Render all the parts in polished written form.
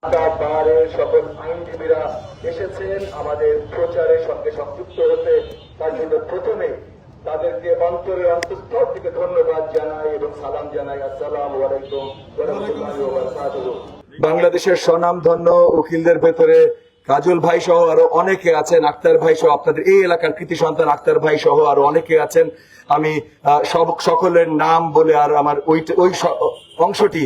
বারের সকল আইনজীবীরা এসেছেন আমাদের প্রচারের সঙ্গে সংযুক্ত হতে। তার জন্য প্রথমে তাদেরকে অন্তরের অন্তঃস্থল থেকে ধন্যবাদ জানাই এবং সালাম জানাই। আসসালামু আলাইকুম ওয়া রাহমাতুল্লাহি ওয়া বারাকাতুহু। বাংলাদেশের স্বনামধন্য উকিলদের ভেতরে কাজল ভাই সহ আরো অনেকে আছেন, আক্তার ভাই সহ, আপনাদের এই এলাকার কৃতি সন্তান আক্তার ভাই সহ আরো অনেকে আছেন। আমি সকলের নাম বলে আর আমার ওই অংশটি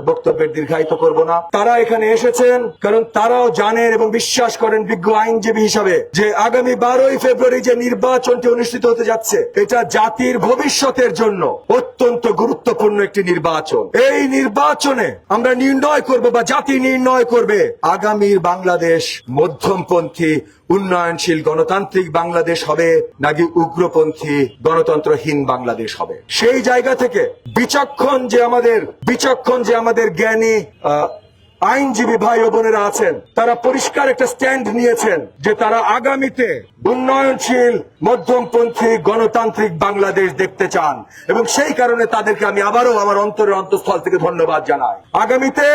বক্তব্যের দীর্ঘায়িত করব না। তারা এখানে এসেছেন কারণ তারাও জানেন এবং বিশ্বাস করেন বিজ্ঞ আইনজীবী হিসাবে যে আগামী 12ই ফেব্রুয়ারি যে নির্বাচনটি অনুষ্ঠিত হতে যাচ্ছে এটা জাতির ভবিষ্যতের জন্য অত্যন্ত গুরুত্বপূর্ণ একটি নির্বাচন। এই নির্বাচনে আমরা নির্ণয় করব বা জাতি নির্ণয় করবে আগামীর বাংলাদেশ মধ্যমপন্থী উন্নয়নশীল গণতান্ত্রিক বাংলাদেশ হবে নাকি উগ্রপন্থী গণতন্ত্রহীন বাংলাদেশ হবে। সেই জায়গা থেকে বিচক্ষণ যে আমাদের জ্ঞানী আইনজীবী ভাই ও বোনেরা আছেন তারা পরিষ্কার একটা স্ট্যান্ড নিয়েছেন যে তারা আগামীতে উন্নয়নশীল মধ্যমপন্থী গণতান্ত্রিক বাংলাদেশ দেখতে চান এবং সেই কারণে তাদেরকে আমি আবারও আমার অন্তরের অন্তঃস্থল থেকে ধন্যবাদ জানাই। আগামীতে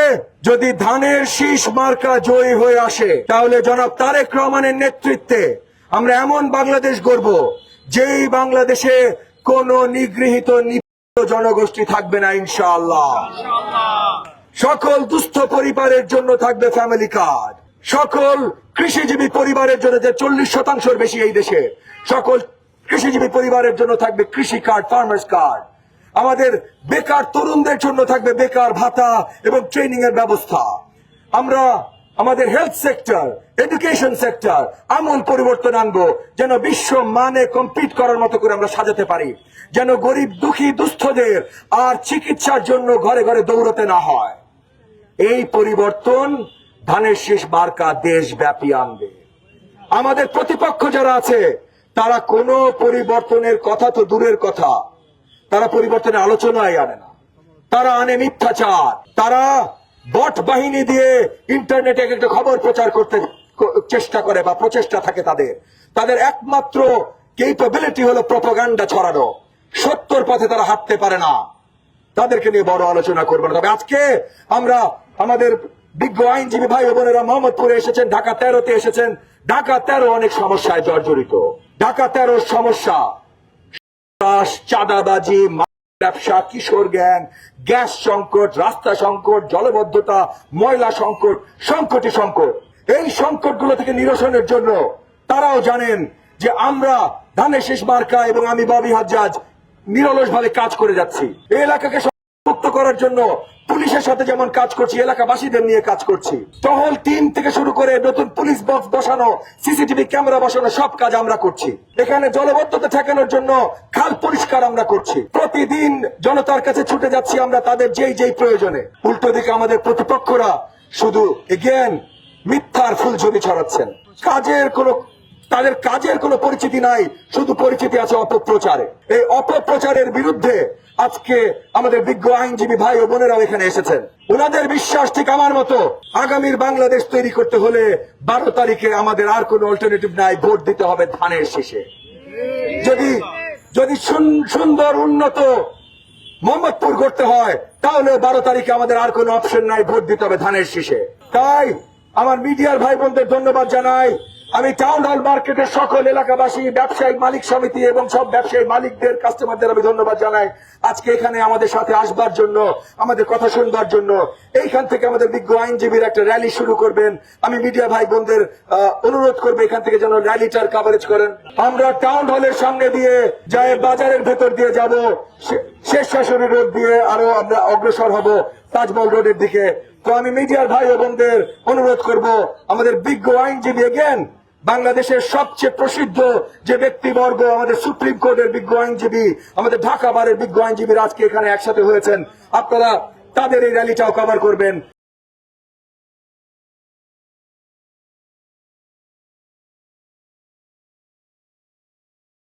যদি ধানের শীষ মার্কা জয়ী হয়ে আসে তাহলে জনাব তারেক রহমানের নেতৃত্বে আমরা এমন বাংলাদেশ গড়ব যেই বাংলাদেশে কোন নিগৃহীত জনগোষ্ঠী থাকবে না ইনশাআল্লাহ। সকল দুস্থ পরিবারের জন্য থাকবে ফ্যামিলি কার্ড, সকল কৃষিজীবী পরিবারের জন্য যে 40% বেশি এই দেশে সকল কৃষিজীবী পরিবারের জন্য থাকবে কৃষি কার্ড, ফার্মার্স কার্ড। আমাদের বেকার তরুণদের জন্য থাকবে বেকার ভাতা এবং ট্রেনিং এর ব্যবস্থা। আমরা আমাদের হেলথ সেক্টর, এডুকেশন সেক্টর আমূল পরিবর্তন আনবো যেন বিশ্ব মানে কম্পিট করার মতো করে আমরা সাজাতে পারি, যেন গরিব দুঃখী দুস্থদের আর চিকিৎসার জন্য ঘরে ঘরে দৌড়তে না হয়। এই পরিবর্তন ধানের শীষ মার্কা দেশব্যাপী আনবে। আমাদের প্রতিপক্ষ যারা আছে তারা কোনো পরিবর্তনের কথা তো দূরের কথা, তারা পরিবর্তনের আলোচনায় আনে না, তারা আনে মিথ্যাচার। তারা বট বাহিনী দিয়ে ইন্টারনেটে একটা খবর প্রচার করতে চেষ্টা করে বা প্রচেষ্টা থাকে তাদের একমাত্র ক্যাপাবিলিটি হলো প্রপাগান্ডা ছড়ানো। সত্যর পথে তারা হাঁটতে পারে না। তাদেরকে নিয়ে বড় আলোচনা করবো না। তবে আজকে আমরা আমাদের বিজ্ঞ আইনজীবী ভাই বোনেরা মোহাম্মদপুরে এসেছেন, ঢাকা 13-তে এসেছেন। ঢাকা 13 অনেক সমস্যায় জর্জরিত। ঢাকা 13 সমস্যা চাঁদাবাজি, ব্যবসা, কিশোর গ্যাং, গ্যাস সংকট, রাস্তা সংকট, জলবদ্ধতা, ময়লা সংকট, সংকটই সংকট। এই সংকটগুলো থেকে নিরসনের জন্য তারাও জানেন যে আমরা ধানের শীষ মার্কা এবং আমি ববি হাজ্জাজ নিরলস ভাবে কাজ করে যাচ্ছি। এই এলাকাকে মুক্ত করার জন্য পুলিশের সাথে যেমন কাজ করছি, এলাকাবাসীদের নিয়ে কাজ করছি। টহল টিম থেকে শুরু করে নতুন পুলিশ বক্স বসানো, সিসিটিভি ক্যামেরা বসানো, সব কাজ আমরা করছি। এখানে জলবদ্ধতা ঠেকানোর জন্য খাল পরিষ্কার আমরা করছি। প্রতিদিন জনতার কাছে ছুটে যাচ্ছি আমরা তাদের যেই প্রয়োজনে। উল্টো দিকে আমাদের প্রতিপক্ষরা শুধু এগেন মিথ্যার ফুলঝুরি ছড়াচ্ছেন। তাদের কাজের কোনো পরিচিতি নাই, শুধু পরিচিতি আছে অপপ্রচারে। এই অপপ্রচারের বিরুদ্ধে আজকে আমাদের বিজ্ঞ আইনজীবী ভাই ও বোনেরাও এখানে এসেছেন। ওনাদের বিশ্বাস ঠিক আমার মতো, আগামীর বাংলাদেশ তৈরি করতে হলে 12 তারিখে আমাদের আর কোনো অল্টারনেটিভ নাই, ভোট দিতে হবে ধানের শীষে। যদি সুন্দর উন্নত মোহাম্মদপুর করতে হয় তাহলে 12 তারিখে আমাদের আর কোনো অপশন নাই, ভোট দিতে হবে ধানের শীষে। তাই আমার মিডিয়ার ভাই বোনদের ধন্যবাদ জানাই। আমি টাউন হল মার্কেটের সকল এলাকাবাসী, ব্যবসায়িক মালিক সমিতি এবং সব ব্যবসায়ী মালিকদের, কাস্টমারদের আমি ধন্যবাদ জানাই আজকে এখানে আমাদের সাথে আসবার জন্য, আমাদের কথা শুনবার জন্য। এইখান থেকে আমাদের বিজ্ঞ আইনজীবীর একটা র্যালি শুরু করবেন। আমি মিডিয়া ভাই বোনদের অনুরোধ করবো এখান থেকে যেন র্যালিটার কভারেজ করেন। আমরা টাউন হলের সামনে দিয়ে যাই, বাজারের ভেতর দিয়ে যাব, শেষ শাশুড়ি রোড দিয়ে আরো আমরা অগ্রসর হব তাজমহল রোডের দিকে। তো আমি মিডিয়ার ভাই বোনদের অনুরোধ করব আমাদের বিজ্ঞ আইনজীবী এগেন বাংলাদেশের সবচেয়ে প্রসিদ্ধ যে ব্যক্তিবর্গ, আমাদের সুপ্রিম কোর্টের বিজ্ঞ আইনজীবী, আমাদের ঢাকা বারের বিজ্ঞ আইনজীবীরা আজকে এখানে একসাথে হয়েছেন। আপনারা তাদের এই র্যালিটাও কভার করবেন।